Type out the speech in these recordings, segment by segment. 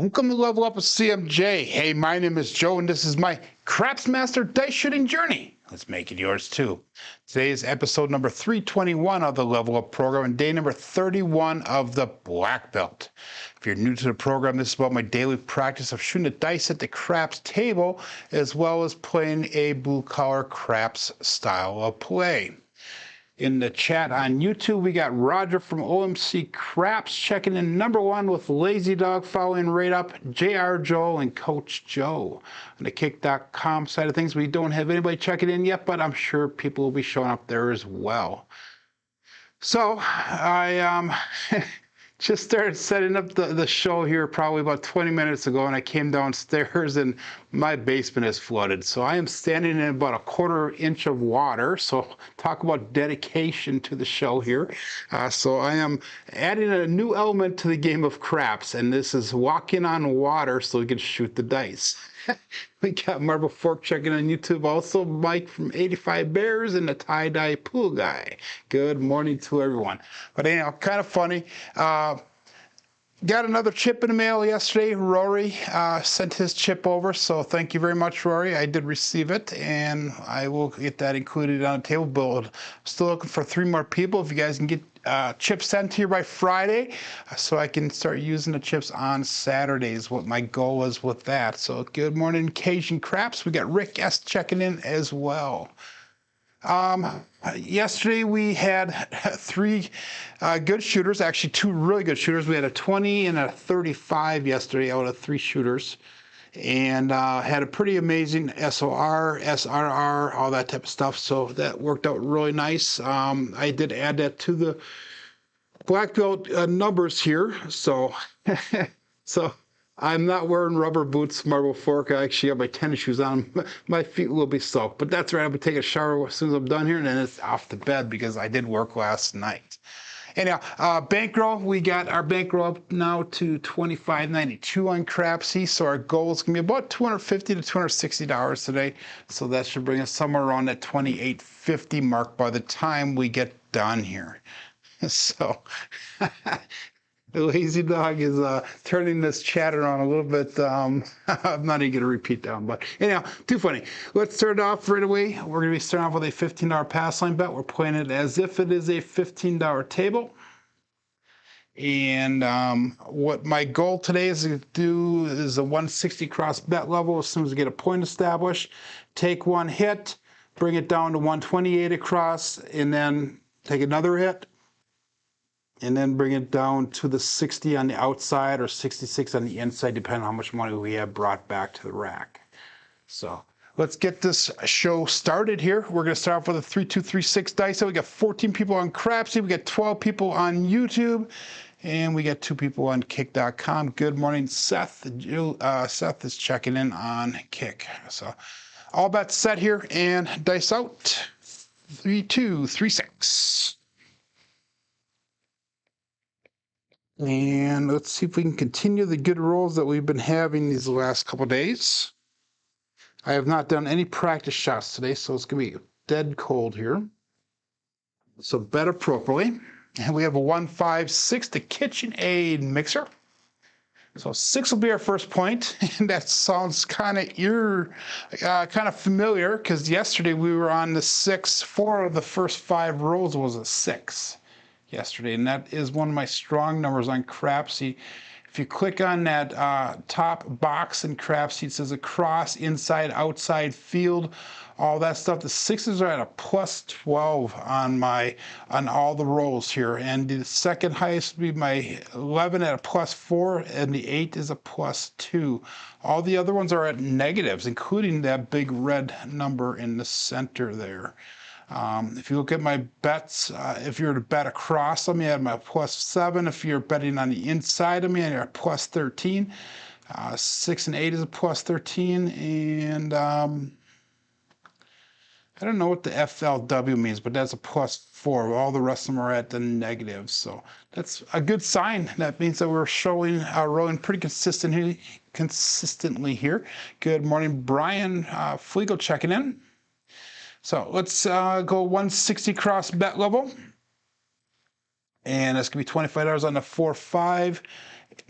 Welcome to Level Up with CMJ. Hey, my name is Joe, and this is my Craps Master dice shooting journey. Let's make it yours too. Today is episode number 321 of the Level Up program and day number 31 of the Black Belt. If you're new to the program, this is about my daily practice of shooting the dice at the craps table, as well as playing a blue-collar craps style of play. In the chat on YouTube, we got Roger from OMC Craps checking in #1 with Lazy Dog following right up, JR Joel and Coach Joe. On the kick.com side of things, we don't have anybody checking in yet, but I'm sure people will be showing up there as well. So I just started setting up the show here probably about 20 minutes ago, and I came downstairs and my basement is flooded. So I am standing in about a quarter inch of water. So talk about dedication to the show here. So I am adding a new element to the game of craps, and this is walking on water so we can shoot the dice. We got Marble Fork checking on YouTube. Also, Mike from 85 Bears and the Tie-Dye Pool Guy. Good morning to everyone. But anyhow, kind of funny. Got another chip in the mail yesterday. Rory sent his chip over, so thank you very much, Rory. I did receive it, and I will get that included on the table. But still looking for 3 more people. If you guys can get chips sent to you by Friday, so I can start using the chips on Saturdays, what my goal is with that. So good morning, Cajun Craps. We got Rick S. checking in as well. Yesterday we had 3 good shooters, actually 2 really good shooters. We had a 20 and a 35 yesterday out of 3 shooters, and had a pretty amazing SOR, SRR, all that type of stuff. So that worked out really nice. I did add that to the Black Belt numbers here. So, so I'm not wearing rubber boots, Marble Fork. I actually have my tennis shoes on. My feet will be soaked, but that's right. I'm gonna take a shower as soon as I'm done here, and then it's off to bed because I did work last night. Anyhow, bankroll, we got our bankroll up now to $25.92 on Crapsee. So our goal is gonna be about $250 to $260 today. So that should bring us somewhere around that $28.50 mark by the time we get done here. So the Lazy Dog is turning this chat around a little bit. I'm not even going to repeat that one, but anyhow, too funny. Let's start off right away. We're going to be starting off with a $15 pass line bet. We're playing it as if it is a $15 table. And what my goal today is to do is a 160 cross bet level. As soon as we get a point established, take 1 hit, bring it down to 128 across, and then take another hit, and then bring it down to the 60 on the outside or 66 on the inside, depending on how much money we have brought back to the rack. So let's get this show started here. We're going to start off with a 3236 dice. So we got 14 people on Crapsee, we got 12 people on YouTube, and we got 2 people on kick.com. Good morning, Seth. Seth is checking in on Kick. So all bets set here, and dice out. 3236. And let's see if we can continue the good rolls that we've been having these last couple days. I have not done any practice shots today, so it's going to be dead cold here. So bet appropriately. And we have a 156, the KitchenAid mixer. So 6 will be our first point, and that sounds kind of familiar, because yesterday we were on the 6. 4 of the first 5 rolls was a 6. Yesterday, and that is one of my strong numbers on Crapsee. If you click on that top box in Crapsee, it says across, inside, outside, field, all that stuff. The 6s are at a +12 on all the rolls here, and the second highest would be my 11 at a +4, and the 8 is a +2. All the other ones are at negatives, including that big red number in the center there. If you look at my bets, if you were to bet across on me, I had my +7. If you're betting on the inside of me, you're at +13. 6 and 8 is a +13. And I don't know what the FLW means, but that's a +4. All the rest of them are at the negatives. So that's a good sign. That means that we're showing rolling pretty consistently here. Good morning, Brian Flegel checking in. So let's go 160 cross bet level. And that's going to be $25 on the 4-5.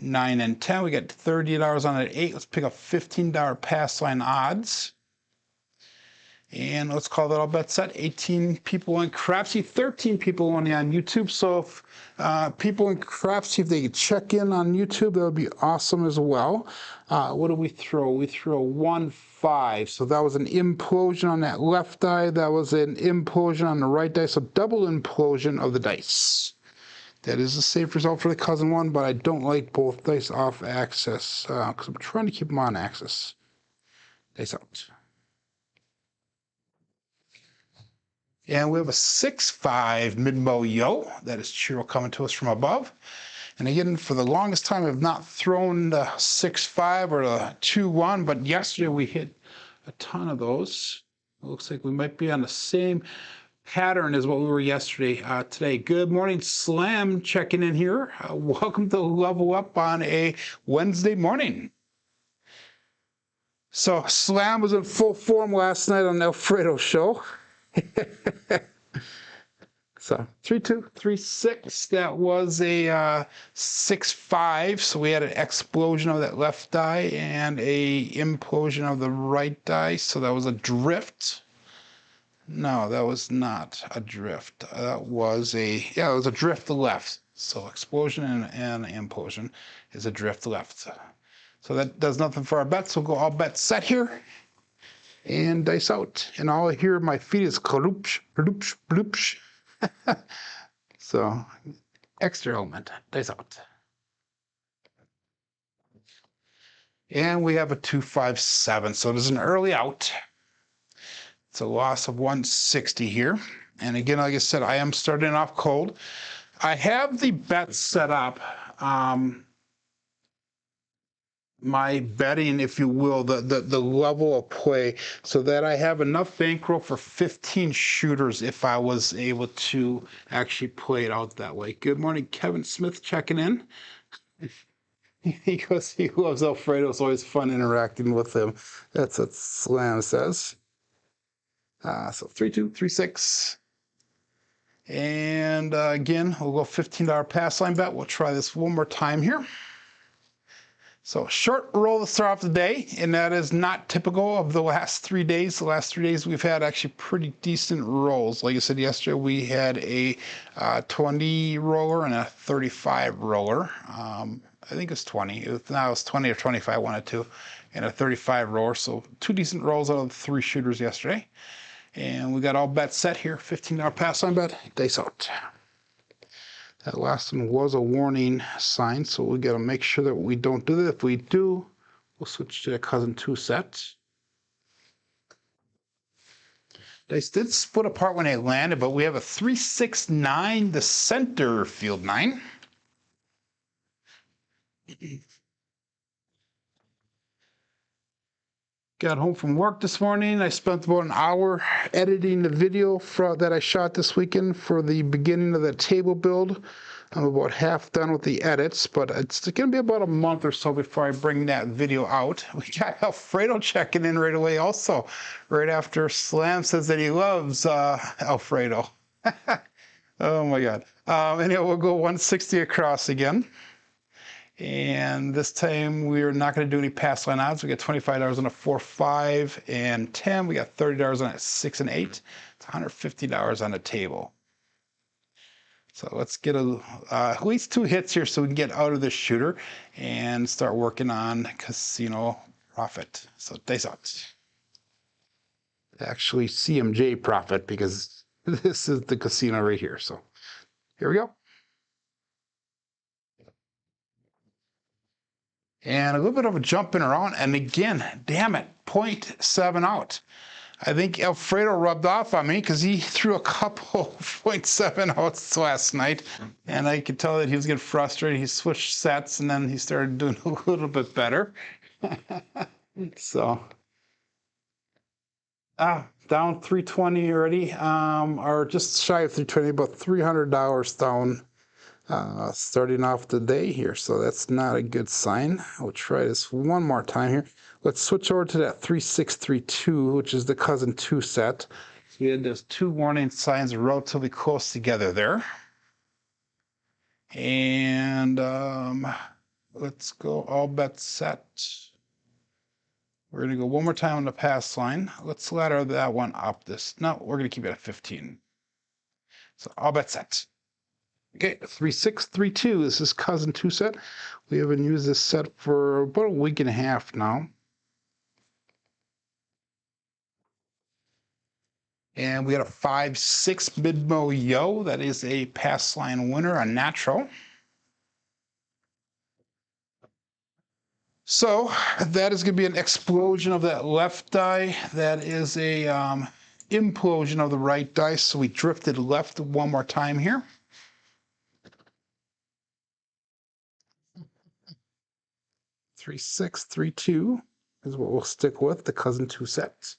9 and 10. We got $30 on at 8. Let's pick up $15 pass line odds. And let's call that all bet set. 18 people on Crapsee, 13 people only on YouTube. So if people in Crapsee, if they could check in on YouTube, that would be awesome as well. What do we throw? We throw 1-5. So that was an implosion on that left die. That was an implosion on the right die. So double implosion of the dice. That is a safe result for the cousin one, but I don't like both dice off axis because I'm trying to keep them on axis. Dice out. And we have a 6-5 mid-mo yo. That is Chiro coming to us from above. And again, for the longest time, I've not thrown the 6-5 or the 2-1, but yesterday we hit a ton of those. It looks like we might be on the same pattern as what we were yesterday. Today, good morning, Slam, checking in here. Welcome to Level Up on a Wednesday morning. So Slam was in full form last night on the Alfredo show. So 3-2, 3-6. That was a 6-5. So we had an explosion of that left die and a implosion of the right die. So that was a drift. No, that was not a drift. That was it was a drift left. So explosion and implosion is a drift left. So that does nothing for our bets. We'll go all bets set here. And dice out. And all I hear in my feet is kloopsh, kloopsh, bloopsh. So, extra element, dice out. And we have a 2-5-7. So it is an early out. It's a loss of 160 here. And again, like I said, I am starting off cold. I have the bet set up. My betting, if you will, the level of play, so that I have enough bankroll for 15 shooters if I was able to actually play it out that way. Good morning, Kevin Smith checking in. He goes, he loves Alfredo. It's always fun interacting with him. That's what Slam says. So 3-2, 3-6. And again, we'll go $15 pass line bet. We'll try this one more time here. So short roll to start off the day, and that is not typical of the last 3 days. The last 3 days we've had actually pretty decent rolls. Like I said yesterday, we had a 20 roller and a 35 roller. I think it's 20. Now it was 20 or 25, one or two, and a 35 roller. So 2 decent rolls out of the 3 shooters yesterday. And we got all bets set here. $15 pass line bet, dice out. That last one was a warning sign, so we got to make sure that we don't do that. If we do, we'll switch to a cousin 2 set. Dice did split apart when they landed, but we have a 3-6-9, the center field 9. Got home from work this morning. I spent about an hour editing the video that I shot this weekend for the beginning of the table build. I'm about half done with the edits, but it's going to be about a month or so before I bring that video out. We got Alfredo checking in right away also, right after Slam says that he loves Alfredo. Oh my God. Anyway, we'll go 160 across again. And this time we're not going to do any pass line odds. We got $25 on a 4, 5, and 10. We got $30 on a 6 and 8. It's $150 on the table. So let's get at least 2 hits here so we can get out of this shooter and start working on casino profit. So dice out. Actually CMJ profit, because this is the casino right here. So here we go. And a little bit of a jumping around, and again, damn it, 0.7 out. I think Alfredo rubbed off on me because he threw a couple 0.7 outs last night, and I could tell that he was getting frustrated. He switched sets, and then he started doing a little bit better. So, down 320 already, or just shy of 320, about $300 down. Starting off the day here, so that's not a good sign. We'll try this one more time here. Let's switch over to that 3-6-3-2, which is the cousin 2 set. So we had those 2 warning signs relatively close together there. And let's go all bets set. We're going to go one more time on the pass line. Let's ladder that one up this. No, we're going to keep it at 15. So all bets set. Okay, 3632. This is cousin 2 set. We haven't used this set for about a week and a half now. And we got a 5-6 mid-mo yo. That is a pass line winner, a natural. So that is going to be an explosion of that left die. That is a implosion of the right dice. So we drifted left one more time here. Three, 6, 3, 2 is what we'll stick with, the cousin 2 sets.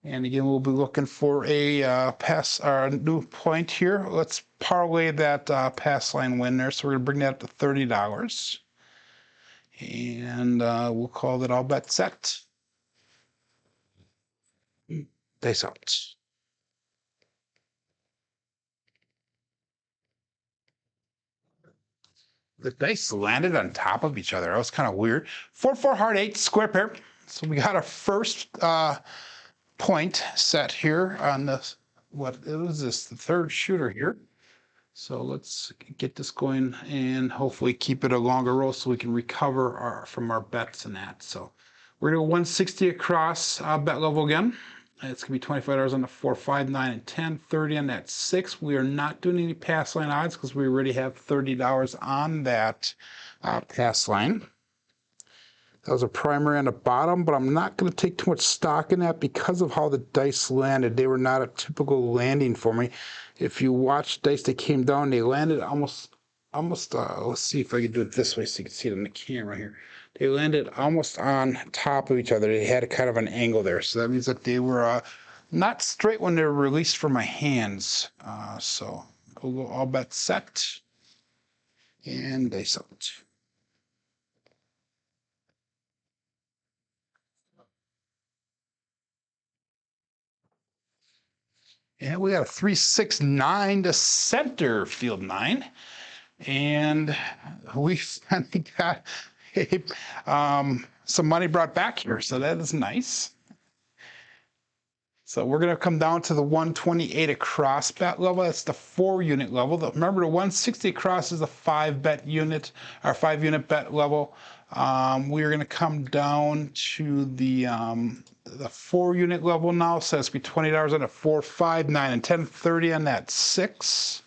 And again, we'll be looking for a pass or a new point here. Let's parlay that pass line win there. So we're going to bring that up to $30. And we'll call that all bet set. Dice out. The dice landed on top of each other. That was kind of weird. 4-4 heart 8 square pair. So we got our first point set here on this. What is this? The third shooter here. So let's get this going and hopefully keep it a longer roll so we can recover from our bets and that. So we're going to go 160 across bet level again. It's going to be $25 on the 4, 5, 9, and 10, 30 on that 6. We are not doing any pass line odds because we already have $30 on that pass line. That was a primary on the bottom, but I'm not going to take too much stock in that because of how the dice landed. They were not a typical landing for me. If you watch dice that came down, they landed almost, let's see if I can do it this way so you can see it on the camera here. They landed almost on top of each other. They had a kind of an angle there. So that means that they were not straight when they were released from my hands. So we'll go all bet set and dice out. And we got a 3-6-9 to center field 9. And we finally got some money brought back here. So that is nice. So we're going to come down to the 128 across bet level. That's the 4-unit level. Remember, the 160 across is a 5-bet unit, or 5-unit bet level. We are going to come down to the 4-unit level now. So it's going to be $20 on a 4, 5, 9, and 10, 30 on that 6.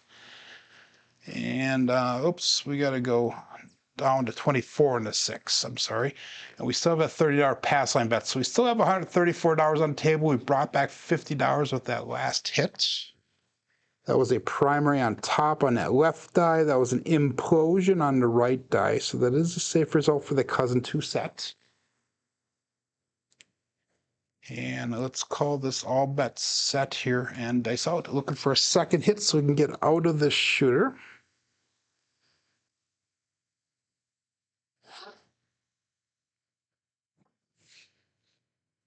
And oops, we got to go down to 24 on the 6. I'm sorry. And we still have a $30 pass line bet. So we still have $134 on the table. We brought back $50 with that last hit. That was a primary on top on that left die. That was an implosion on the right die. So that is a safe result for the cousin 2 set. And let's call this all bets set here and dice out. Looking for a second hit so we can get out of this shooter.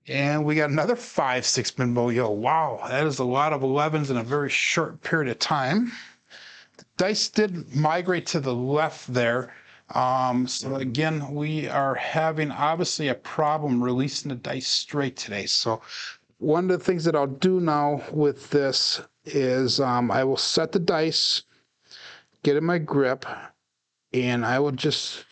And we got another 5-6 mid-mo yo. Wow, that is a lot of 11s in a very short period of time. The dice did migrate to the left there. So again, we are having obviously a problem releasing the dice straight today. So one of the things that I'll do now with this is I will set the dice, get in my grip, and I will just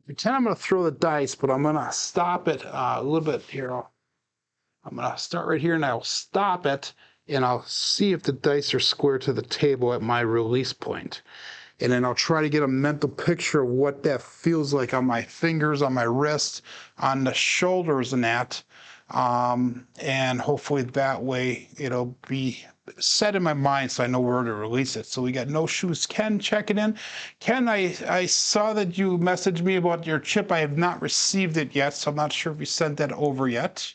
pretend I'm going to throw the dice, but I'm going to stop it a little bit here. I'm going to start right here and I'll stop it and I'll see if the dice are square to the table at my release point. And then I'll try to get a mental picture of what that feels like on my fingers, on my wrists, on the shoulders and that. And hopefully that way it'll be set in my mind so I know where to release it. So we got No Shoes Ken checking in. Ken, I saw that you messaged me about your chip. I have not received it yet, so I'm not sure if you sent that over yet.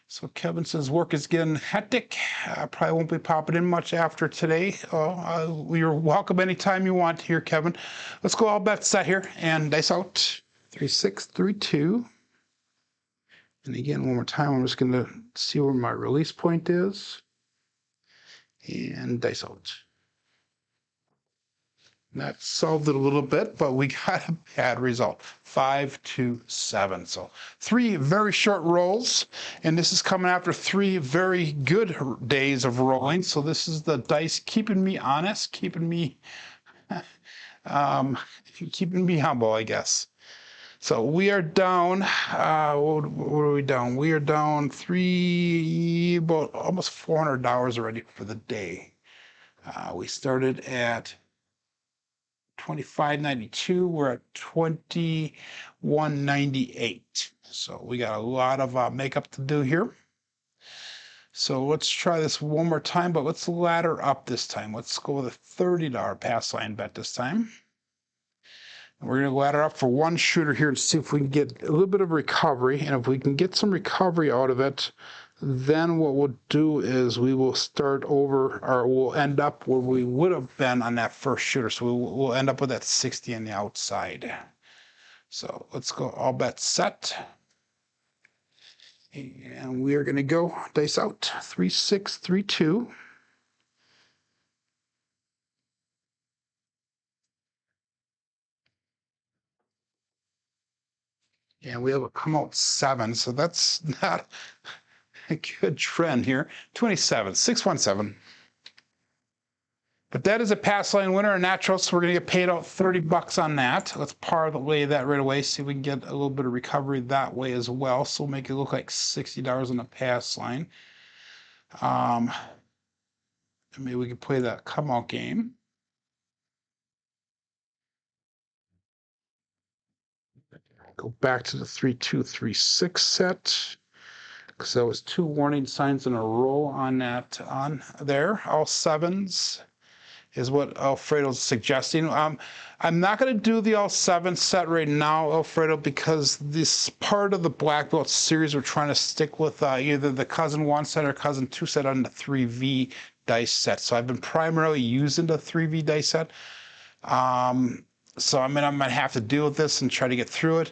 So Kevin says work is getting hectic. Probably won't be popping in much after today. You're welcome anytime you want here, Kevin. Let's go all bets set here and dice out. 3, 6, 3, 2. And again, one more time, I'm just going to see where my release point is. And dice out. That solved it a little bit, but we got a bad result. 5 to 7. So 3 very short rolls, and this is coming after 3 very good days of rolling. So this is the dice keeping me honest, keeping me humble, I guess. So we are down. What are we down? We are down about almost $400 already for the day. We started at 25.92. We're at 21.98. So we got a lot of makeup to do here. So let's try this one more time, but let's ladder up this time. Let's go with a $30 pass line bet this time. And we're going to ladder up for one shooter here to see if we can get a little bit of recovery. And if we can get some recovery out of it, then what we'll do is we will start over, or we'll end up where we would have been on that first shooter. So we'll end up with that 60 on the outside. So let's go all bets set. And we are going to go dice out 3, 6, 3, 2. And we have a come out 7, so that's not a good trend here. 27, 617. But that is a pass line winner, a natural, so we're going to get paid out $30 on that. Let's parlay that right away, see if we can get a little bit of recovery that way as well. So we'll make it look like $60 on the pass line. Maybe we can play that come out game. Go back to the 3, 2, 3, 6 set. Because there was 2 warning signs in a row on that, on there, all 7s. Is what Alfredo's suggesting. I'm not going to do the all 7 set right now, Alfredo, because this part of the black belt series we're trying to stick with either the cousin 1 set or cousin 2 set on the 3V dice set. So I've been primarily using the 3V dice set. So I might have to deal with this and try to get through it.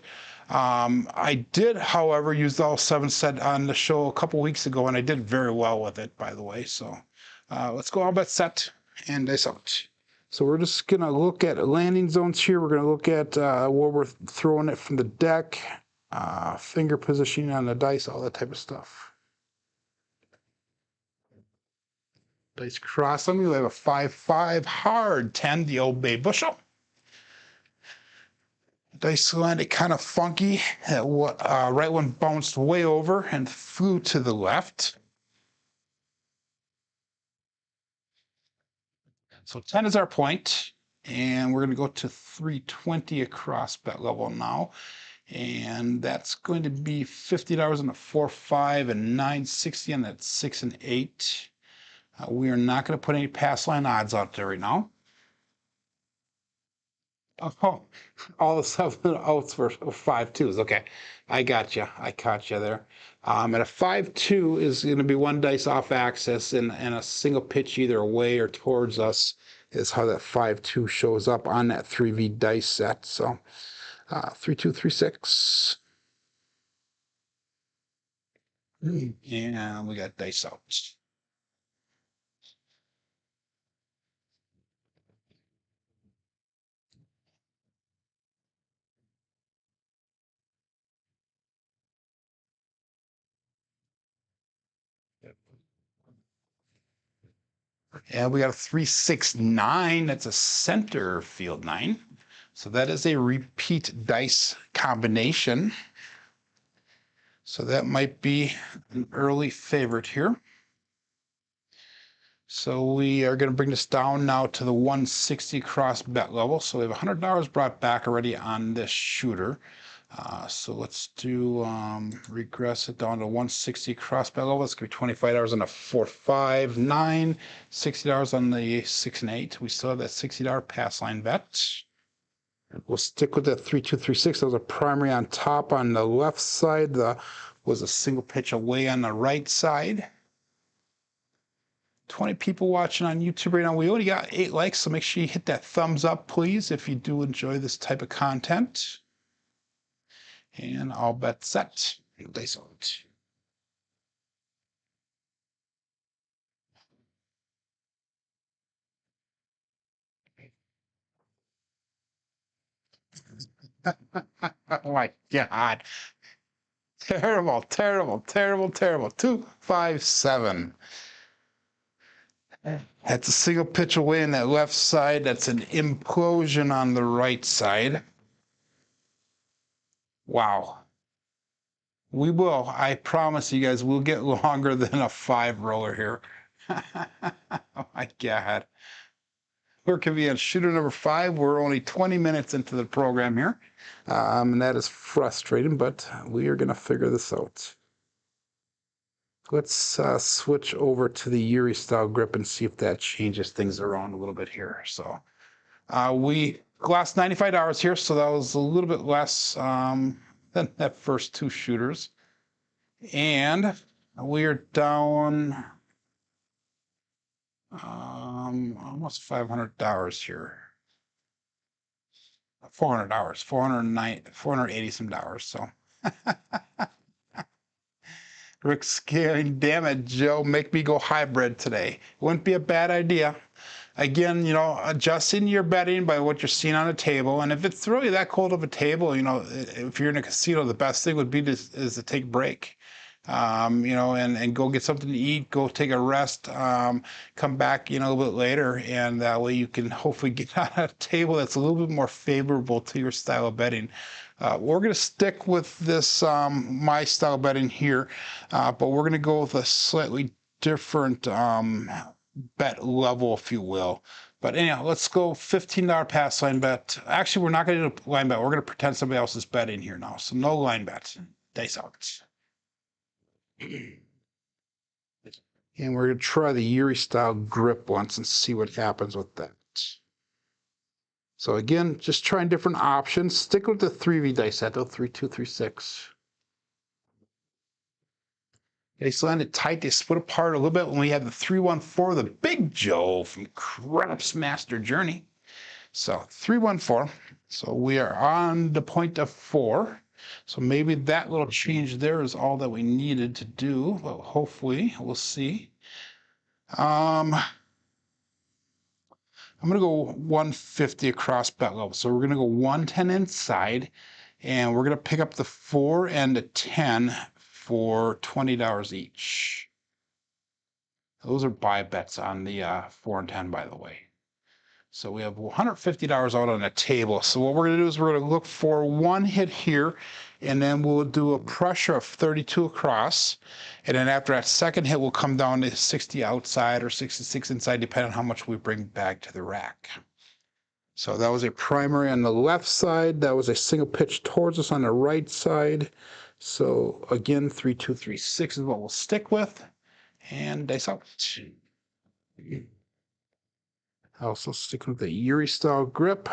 I did, however, use the all 7 set on the show a couple weeks ago, and I did very well with it, by the way. So let's go all bet set and dice out. So we're just going to look at landing zones here. We're going to look at where we're throwing it from the deck, finger positioning on the dice, all that type of stuff. Dice cross on me. We have a 5-5 hard 10, the Old Bay bushel. Dice landed kind of funky. Right one bounced way over and flew to the left. So 10 is our point, and we're going to go to 320 across bet level now. And that's going to be $50 on the 4-5 and $9.60 on that 6 and 8. We are not going to put any pass line odds out there right now. Oh, all the 7 outs for 5-2s. Okay, I got you. I caught you there. And a 5-2 is going to be 1 dice off axis, and a single pitch either away or towards us is how that 5-2 shows up on that 3V dice set. So 3, 2, 3, 6. And we got dice out. And we got a 3-6-9. That's a center field 9. So that is a repeat dice combination. So that might be an early favorite here. So we are going to bring this down now to the 160 cross bet level. So we have $100 brought back already on this shooter. So let's do regress it down to 160 cross bet level. It's going to be $25 on the 4-5, 9, $60 on the 6 and 8. We still have that $60 pass line bet. We'll stick with that 3, 2, 3, 6. That was a primary on top on the left side. Was a single pitch away on the right side. 20 people watching on YouTube right now. We only got 8 likes, so make sure you hit that thumbs up, please, if you do enjoy this type of content. And all bets set. Dice out. Oh my God. Terrible, terrible, terrible, terrible. 257. That's a single pitch away on that left side. That's an implosion on the right side. Wow. We will. I promise you guys, we'll get longer than a 5 roller here. Oh my God. We're going to be on shooter number 5. We're only 20 minutes into the program here. And that is frustrating, but we are going to figure this out. Let's switch over to the Yuri style grip and see if that changes things around a little bit here. So we lost $95 here, so that was a little bit less than that first 2 shooters. And we are down almost $500 here. $400, 480 some dollars. So Rick's going, damn it, Joe, make me go hybrid today. Wouldn't be a bad idea. Again, adjusting your betting by what you're seeing on the table. And if it's really that cold of a table, if you're in a casino, the best thing would be is to take a break. And go get something to eat, go take a rest, come back, a little bit later, and that way you can hopefully get on a table that's a little bit more favorable to your style of betting. We're going to stick with this, my style of betting here, but we're going to go with a slightly different bet level, if you will. But anyhow, let's go $15 pass line bet. Actually, we're not going to do a line bet. We're going to pretend somebody else is betting here now. So no line bets. Dice out. And we're going to try the Yuri style grip once and see what happens with that. So again, just trying different options. Stick with the 3V dice set, though. 3, 2, 3, 6. They landed tight. They split apart a little bit when we had the 314, the Big Joe from Crapsee Master Journey. So 314. So we are on the point of 4. So maybe that little change there is all that we needed to do. Well, hopefully, we'll see. I'm going to go 150 across bet level. So we're going to go 110 inside, and we're going to pick up the 4 and the 10 for $20 each. Those are buy bets on the 4 and 10, by the way. So we have $150 out on the table. So what we're going to do is we're going to look for one hit here, and then we'll do a pressure of 32 across. And then after that second hit, we'll come down to 60 outside or 66 inside, depending on how much we bring back to the rack. So that was a primary on the left side. That was a single pitch towards us on the right side. So again, 3, 2, 3, 6 is what we'll stick with. And dice out. Also sticking with the Yuri style grip,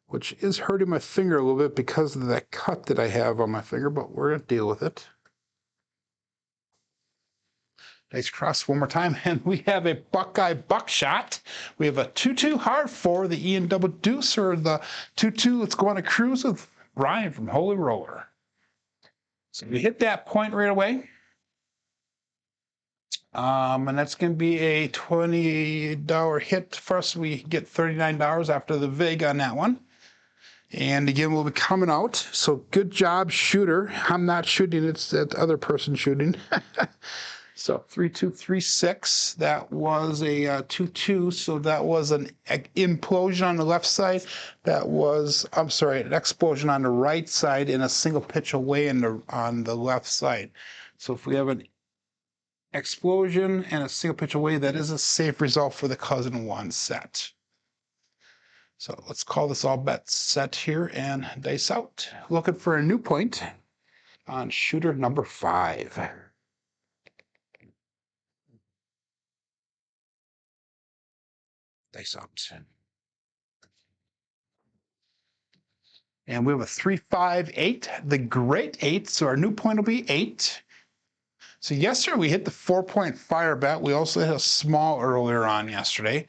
which is hurting my finger a little bit because of that cut that I have on my finger, but we're going to deal with it. Dice cross one more time, and we have a Buckeye Buckshot. We have a 2-2 hard 4, the Ian Double Deuce, or the 2-2 Let's Go on a Cruise with Brian from Holy Roller. So we hit that point right away. And that's going to be a $20 hit for us. We get $39 after the vig on that one. And again, we'll be coming out. So good job, shooter. I'm not shooting, it's that other person shooting. So 3, 2, 3, 6. That was a 2-2. So that was an implosion on the left side. That was, an explosion on the right side and a single pitch away on the left side. So if we have an explosion and a single pitch away, that is a safe result for the cousin 1 set. So let's call this all bets set here and dice out. Looking for a new point on shooter number 5. Dice out. And we have a 3, 5, 8, the great 8. So our new point will be 8. So yesterday we hit the 4-point fire bet. We also hit a small earlier on yesterday.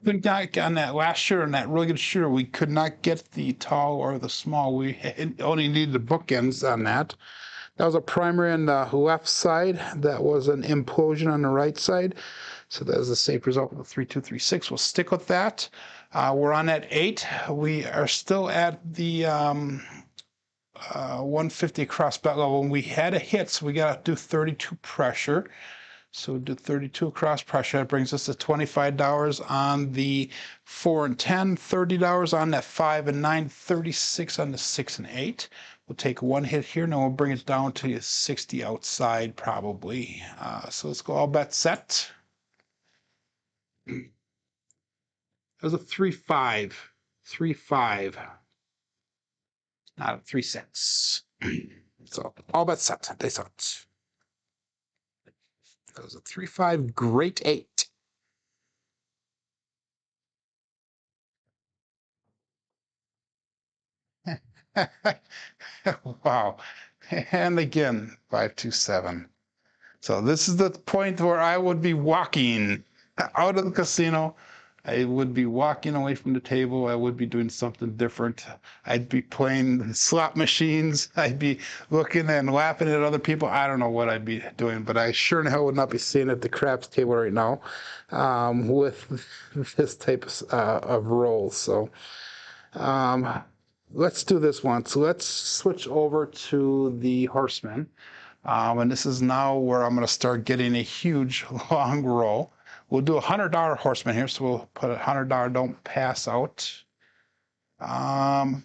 Couldn't get on that last shooter, and that really good shooter, we could not get the tall or the small. We only needed the bookends on that. That was a primary on the left side. That was an implosion on the right side. So that is the same result with 3236. We'll stick with that. We're on at 8. We are still at the 150 cross bet level. And we had a hit, so we got to do 32 pressure. So we'll do 32 across pressure. That brings us to $25 on the 4 and 10, $30 on that 5 and 9, 36 on the 6 and 8. We'll take one hit here, and then we'll bring it down to 60 outside probably. So let's go all bet set. It was a 3-5. 3-5. Not a 3-6. So all bet set. They set. That was a 3-5, great 8. Wow. And again, 527. So this is the point where I would be walking out of the casino. I would be walking away from the table. I would be doing something different. I'd be playing slot machines. I'd be looking and laughing at other people. I don't know what I'd be doing, but I sure in hell would not be sitting at the craps table right now with this type of roll. So let's do this one. So let's switch over to the horseman. And this is now where I'm going to start getting a huge long roll. We'll do a $100 horseman here, so we'll put a $100 don't pass out. Yeah,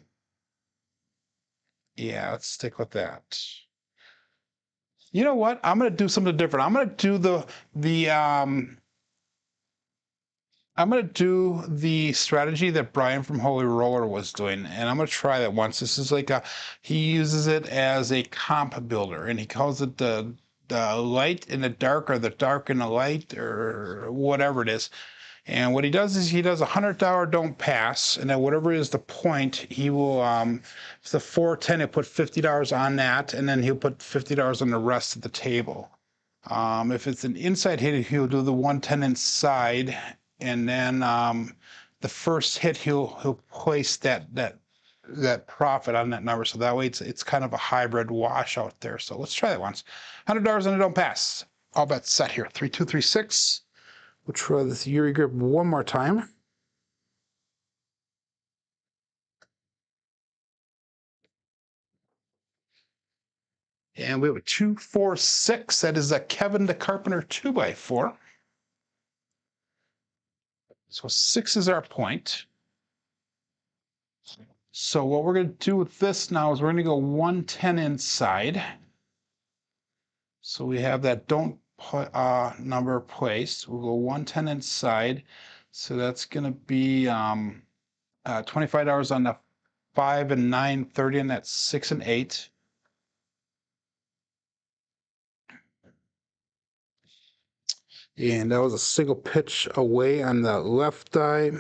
let's stick with that. You know what? I'm going to do something different. I'm going to do I'm going to do the strategy that Brian from Holy Roller was doing, and I'm going to try that once. This is like he uses it as a comp builder, and he calls it the light and the dark, or the dark and the light, or whatever it is. And what he does is he does a $100 don't pass, and then whatever is the point, he will, if it's a 410, he'll put $50 on that, and then he'll put $50 on the rest of the table. If it's an inside hit, he'll do the 110 inside, and then the first hit he'll place that profit on that number, so that way it's kind of a hybrid wash out there. So let's try that once. $100 and a don't pass. All bets set here. 3236. We'll try this Yuri grip one more time. And we have a 2-4-6. That is a Kevin the Carpenter 2x4. So 6 is our point. So what we're going to do with this now is we're going to go 110 inside. So we have that don't number placed. We'll go 110 inside. So that's going to be $25 on the 5 and 9, 30 on that 6 and 8. And that was a single pitch away on the left die.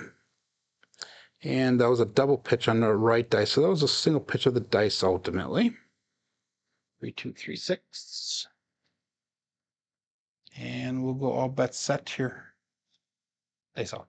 And that was a double pitch on the right die. So that was a single pitch of the dice ultimately. 3236. And we'll go all bets set here. Dice out.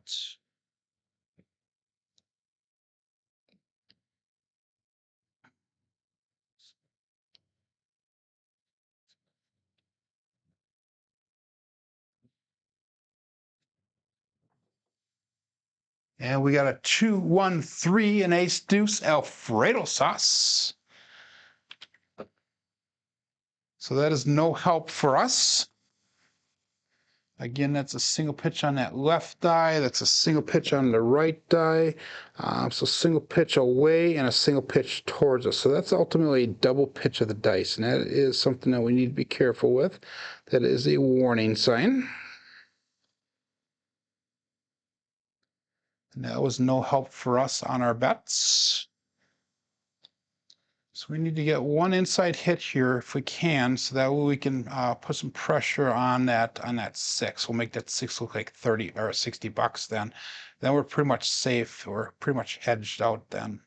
And we got a 2-1-3 and ace deuce Alfredo sauce. So that is no help for us. Again, that's a single pitch on that left die. That's a single pitch on the right die. So single pitch away and a single pitch towards us. So that's ultimately a double pitch of the dice. And that is something that we need to be careful with. That is a warning sign. And that was no help for us on our bets. So we need to get one inside hit here if we can, so that way we can put some pressure on that 6. We'll make that 6 look like 30 or $60 then. Then we're pretty much safe. We're pretty much hedged out then.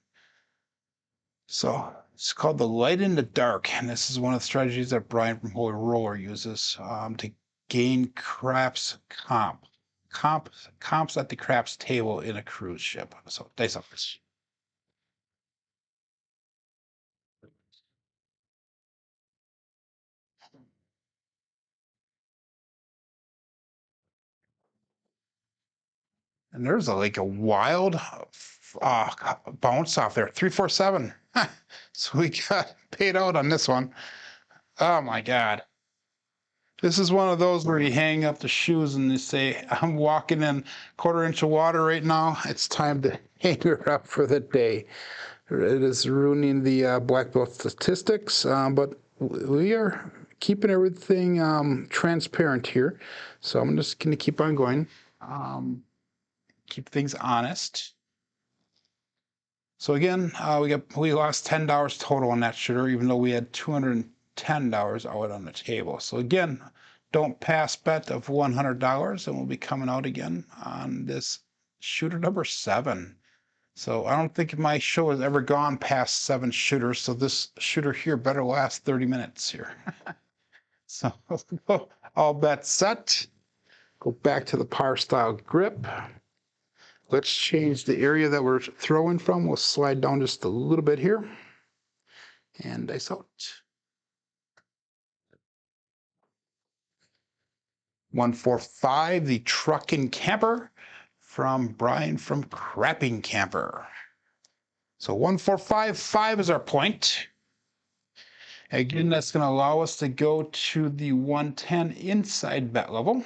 So it's called the light in the dark, and this is one of the strategies that Brian from Holy Roller uses to gain craps comp. Comps at the craps table in a cruise ship. So dice up. And there's like a wild bounce off there, 347. So we got paid out on this one. Oh my God. This is one of those where you hang up the shoes and you say, I'm walking in quarter inch of water right now. It's time to hang her up for the day. It is ruining the black belt statistics, but we are keeping everything transparent here. So I'm just going to keep on going. Keep things honest. So again, we lost $10 total on that shooter, even though we had $210 out on the table. So again, don't pass bet of $100, and we'll be coming out again on this shooter number 7. So I don't think my show has ever gone past 7 shooters. So this shooter here better last 30 minutes here. So all bets set. Go back to the par style grip. Let's change the area that we're throwing from. We'll slide down just a little bit here. And dice out. 145, the Truckin' Camper from Brian from Crapping Camper. So 145.5 is our point. Again, that's going to allow us to go to the 110 inside bet level.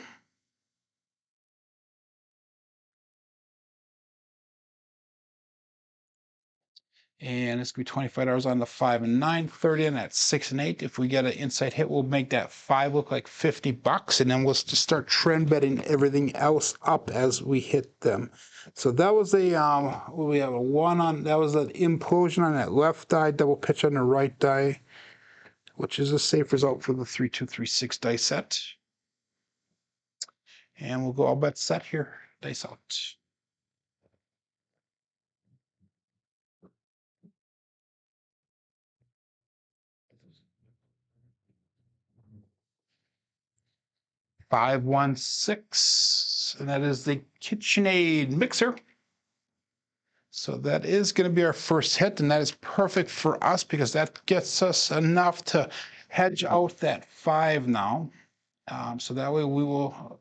And it's going to be $25 on the 5 and 9, 30 and that's 6 and 8. If we get an inside hit, we'll make that 5 look like $50, and then we'll just start trend betting everything else up as we hit them. So that was we have a 1 on, that was an implosion on that left die, double pitch on the right die, which is a safe result for the 3-2-3-6 dice set. And we'll go all bet set here, dice out. $516, and that is the KitchenAid mixer. So that is going to be our first hit, and that is perfect for us because that gets us enough to hedge out that 5 now. So that way we will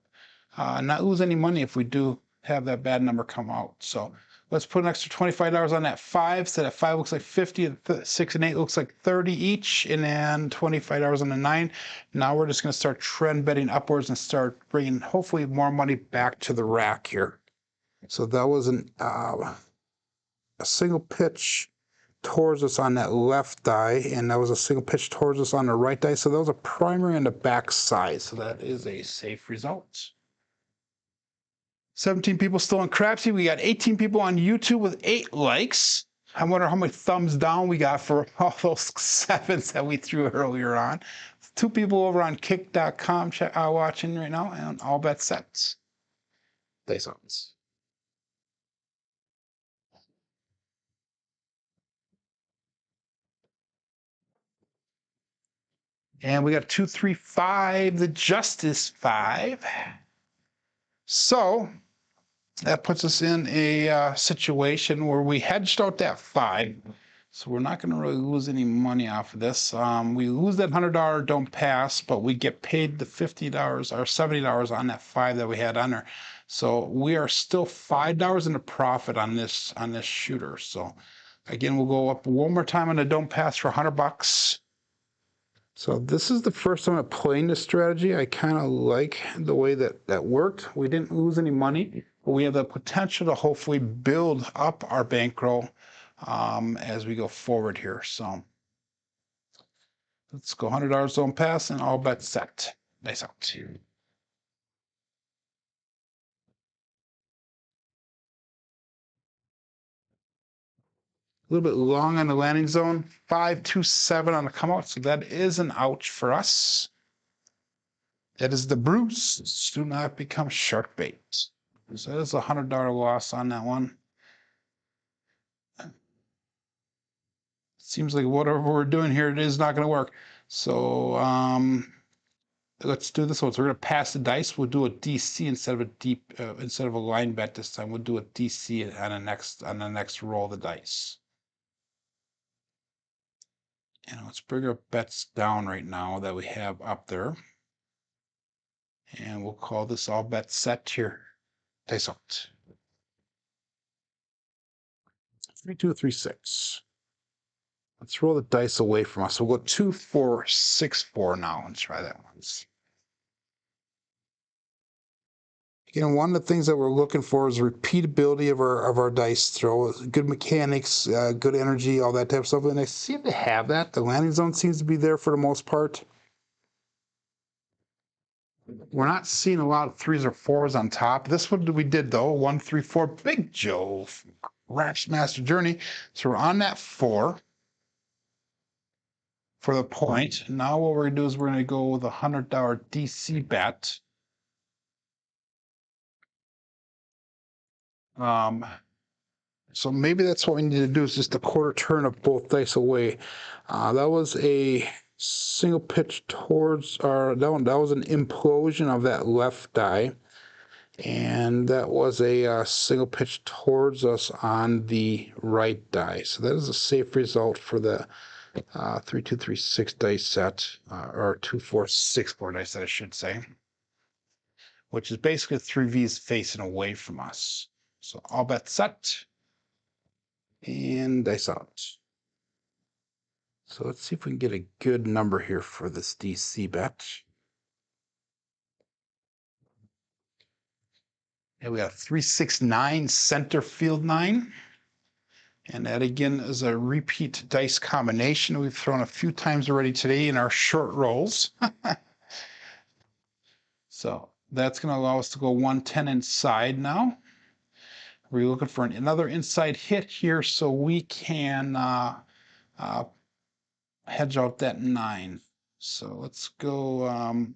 not lose any money if we do have that bad number come out. So let's put an extra $25 on that 5. So that 5 looks like 50, and 6 and 8 looks like 30 each, and then $25 on the 9. Now we're just going to start trend betting upwards and start bringing hopefully more money back to the rack here. So that was a single pitch towards us on that left die, and that was a single pitch towards us on the right die. So that was a primary on the back side. So that is a safe result. 17 people still on Crapsee. We got 18 people on YouTube with 8 likes. I wonder how many thumbs down we got for all those 7s that we threw earlier on. 2 people over on kick.com watching right now, and all bet sets. Dice outs. And we got 235, the Justice 5. So that puts us in a situation where we hedged out that 5. So we're not going to really lose any money off of this. We lose that $100 don't pass, but we get paid the $50 or $70 on that 5 that we had on there. So we are still $5 in a profit on this shooter. So again, we'll go up one more time on the don't pass for $100. So this is the first time I'm playing this strategy. I kind of like the way that worked. We didn't lose any money, but we have the potential to hopefully build up our bankroll as we go forward here. So let's go $100 don't pass and all bets set. Nice out. A little bit long on the landing zone, 527 on the come out, so that is an ouch for us. That is the Bruce. Do not become shark bait. So that is a $100 loss on that one. Seems like whatever we're doing here, it is not going to work. So let's do this one. So we're going to pass the dice. We'll do a DC instead of a line bet this time. We'll do a DC on the next roll of the dice. And let's bring our bets down right now that we have up there. And we'll call this all bet set here. Dice out. 3236. Let's roll the dice away from us. We'll go 2464 now and try that once. Again, one of the things that we're looking for is repeatability of our dice throw, good mechanics, good energy, all that type of stuff. And I seem to have that. The landing zone seems to be there for the most part. We're not seeing a lot of 3s or 4s on top. This one we did though, 1, 3, 4, Big Joe, Crapsee Journey. So we're on that 4 for the point. Now what we're gonna do is we're gonna go with a $100 DC bet. So maybe that's what we need to do, is just a quarter turn of both dice away. That was a single pitch towards that was an implosion of that left die, and that was a single pitch towards us on the right die. So that is a safe result for the 3236 dice set, or 2464 dice set, I should say, which is basically 3 V's facing away from us. So all bets set and dice out. So let's see if we can get a good number here for this DC bet. And we got 369 center field 9. And that again is a repeat dice combination we've thrown a few times already today in our short rolls. So that's going to allow us to go 110 inside now. We're looking for another inside hit here so we can hedge out that 9. So let's go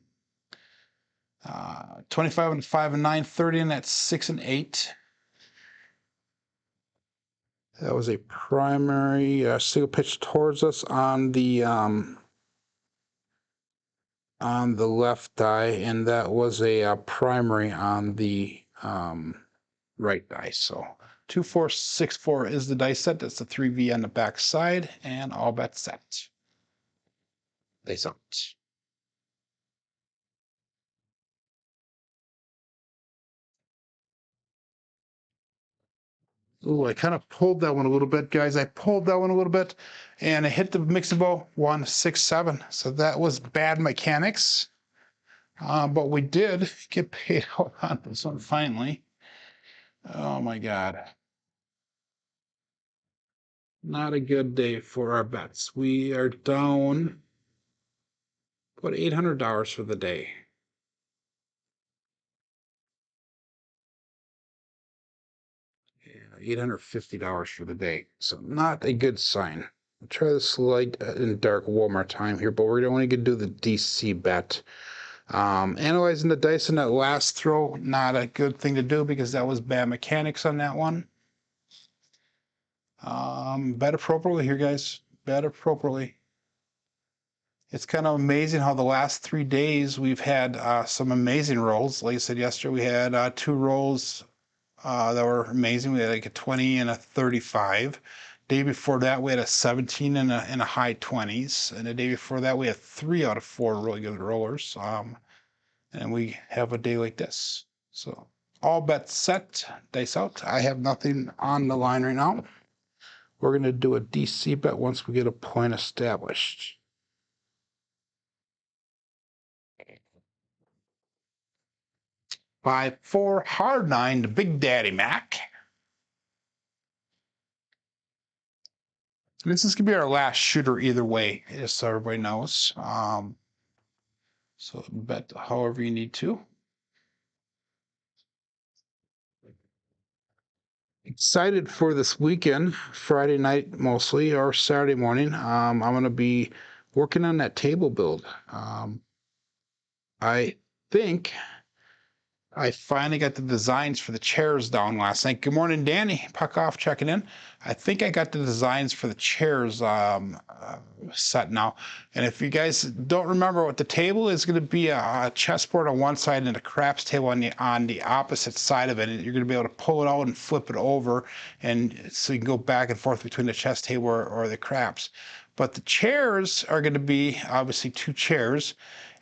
25 and 5 and 9, 30, and that's 6 and 8. That was a primary single pitch towards us on the left die, and that was a primary on the right die. So 2464 is the dice set. That's the 3V on the back side, and all bets set. Dice out. Ooh, I kind of pulled that one a little bit, guys. I pulled that one a little bit, and I hit the mixing bowl 167. So that was bad mechanics, but we did get paid out on this one finally. Oh my God. Not a good day for our bets. We are down, what, $800 for the day. Yeah, $850 for the day. So not a good sign. I'll try this light and dark one more time here, but we're only going to do the DC bet. Analyzing the dice in that last throw, not a good thing to do because that was bad mechanics on that one. Bet appropriately here, guys. Bet appropriately. It's kind of amazing how the last 3 days we've had some amazing rolls. Like I said yesterday, we had 2 rolls that were amazing. We had like a 20 and a 35. Day before that, we had a 17 and a high 20s. And the day before that, we had 3 out of 4 really good rollers. And we have a day like this. So all bets set, dice out. I have nothing on the line right now. We're going to do a DC bet once we get a point established. 5-4 hard 9 to Big Daddy Mac. This is going to be our last shooter either way, just so everybody knows. So bet however you need to. Excited for this weekend, Friday night mostly, or Saturday morning. I'm going to be working on that table build. I think I finally got the designs for the chairs down last night. Good morning, Danny. Puck off checking in. I think I got the designs for the chairs set now. And if you guys don't remember what the table is, going to be a chessboard on one side and a craps table on the opposite side of it. And you're going to be able to pull it out and flip it over, and so you can go back and forth between the chess table or the craps. But the chairs are going to be obviously 2 chairs,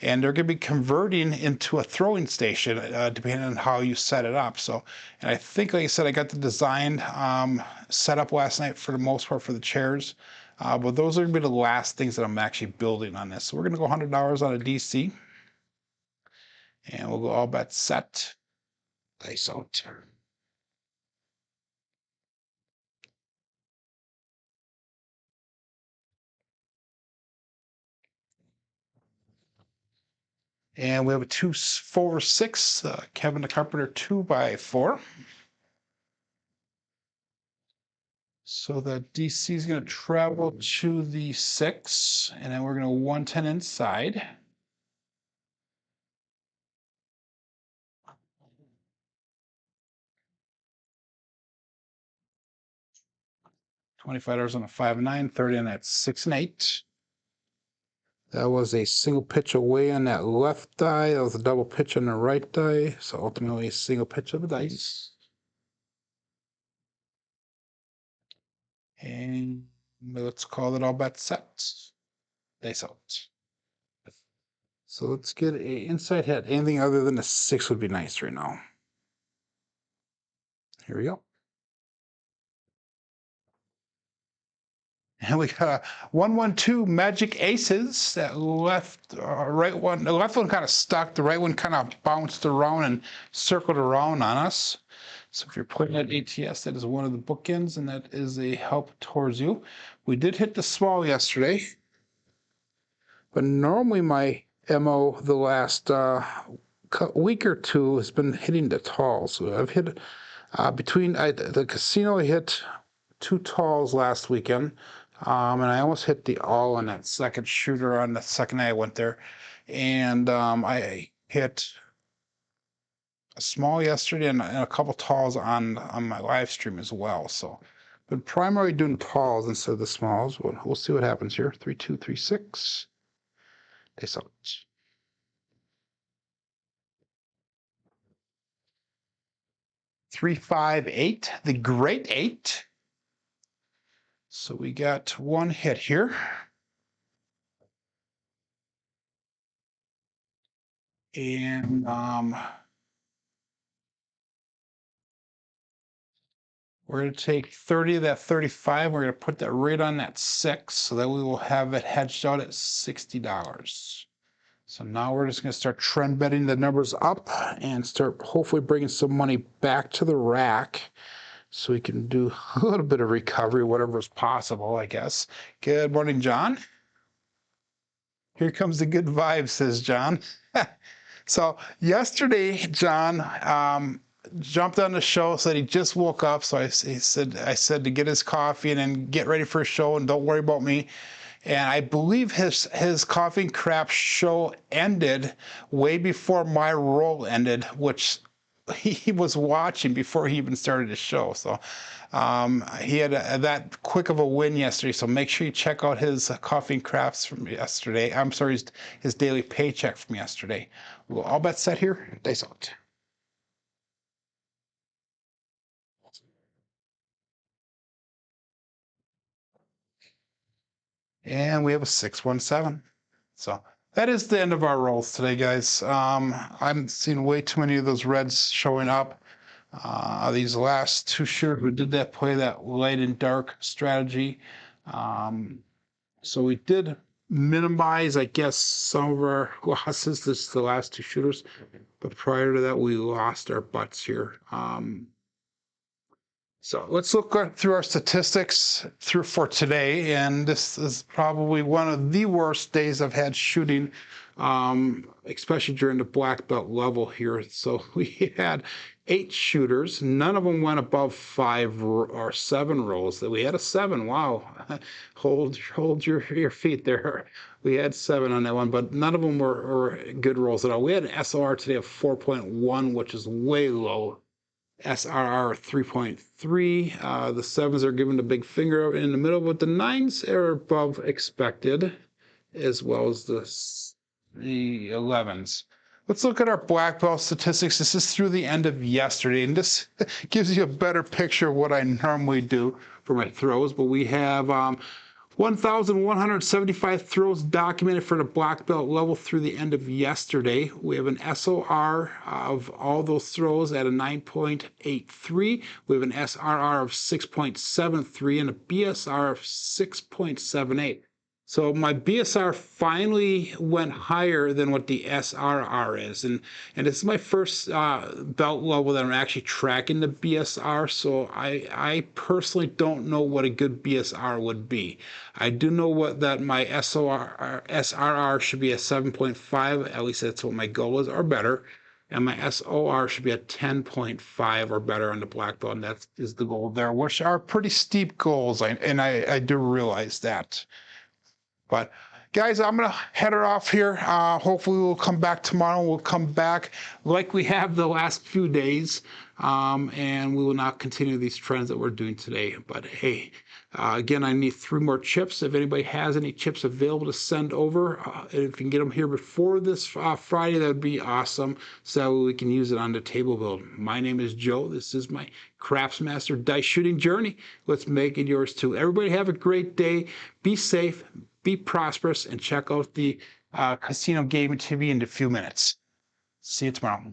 and they're going to be converting into a throwing station depending on how you set it up. So, and I think, like I said, I got the design set up last night for the most part for the chairs. But those are going to be the last things that I'm actually building on this. So we're going to go $100 on a DC. And we'll go all bets set. Dice out. And we have a 2, 4, 6. Kevin the Carpenter 2x4. So the DC is going to travel to the 6, and then we're going to 110 inside. $25 on a 5 and 9, 30 on that 6 and 8. That was a single pitch away on that left die. That was a double pitch on the right die. So ultimately a single pitch of the dice. And let's call it all bets set. Dice out. So let's get a inside hit. Anything other than a 6 would be nice right now. Here we go. And we got a 1-1-2 Magic Aces. That left, right one. The left one kind of stuck. The right one kind of bounced around and circled around on us. So if you're playing at ATS, that is one of the bookends, and that is a help towards you. We did hit the small yesterday, but normally my MO the last week or two has been hitting the talls. So I've hit between the casino. I hit 2 talls last weekend. And I almost hit the all on that second shooter on the second night I went there. And I hit a small yesterday and a couple talls on my live stream as well. So, but primarily doing talls instead of the smalls. We'll see what happens here. 3, 2, 3, 6. Dice out. 3, 5, 8. The great 8. So we got 1 hit here. And we're going to take 30 of that 35. We're going to put that right on that 6 so that we will have it hedged out at $60. So now we're just going to start trend betting the numbers up and start hopefully bringing some money back to the rack so we can do a little bit of recovery, whatever is possible, I guess. Good morning, John. Here comes the good vibe, says John. So yesterday, John jumped on the show, said he just woke up. So I said to get his coffee and then get ready for a show and don't worry about me. And I believe his Coffee and Craps show ended way before my roll ended, which he was watching before he even started his show. So he had that quick of a win yesterday. So make sure you check out his Coffee and Craps from yesterday. I'm sorry, his daily paycheck from yesterday. We'll all bets set here. Dice out. And we have a 617. So that is the end of our rolls today, guys. I'm seeing way too many of those reds showing up. These last 2 shooters, we did play that light and dark strategy. So we did minimize, I guess, some of our losses. This is the last 2 shooters. But prior to that, we lost our butts here. So let's look through our statistics for today, and this is probably one of the worst days I've had shooting, especially during the black belt level here. So we had 8 shooters. None of them went above 5 or 7 rolls. We had a 7. Wow, hold your feet there. We had 7 on that one, but none of them were good rolls at all. We had an SLR today of 4.1, which is way low. SRR 3.3. The 7s are given the big finger in the middle, but the 9s are above expected, as well as the 11s. Let's look at our black belt statistics. This is through the end of yesterday, and this gives you a better picture of what I normally do for my throws. But we have 1,175 throws documented for the black belt level through the end of yesterday. We have an SOR of all those throws at a 9.83. We have an SRR of 6.73 and a BSR of 6.78. So my BSR finally went higher than what the SRR is. And this is my first belt level that I'm actually tracking the BSR. So I personally don't know what a good BSR would be. I do know that my SRR should be a 7.5. At least that's what my goal is, or better. And my SOR should be a 10.5 or better on the black belt. And that is the goal there, which are pretty steep goals. And I do realize that. But guys, I'm going to head her off here. Hopefully we'll come back tomorrow. We'll come back like we have the last few days. And we will not continue these trends that we're doing today. But hey, again, I need 3 more chips. If anybody has any chips available to send over, if you can get them here before this Friday, that would be awesome. So we can use it on the table build. My name is Joe. This is my Crapsmaster dice shooting journey. Let's make it yours too. Everybody have a great day. Be safe. Be prosperous, and check out the Casino Gaming TV in a few minutes. See you tomorrow.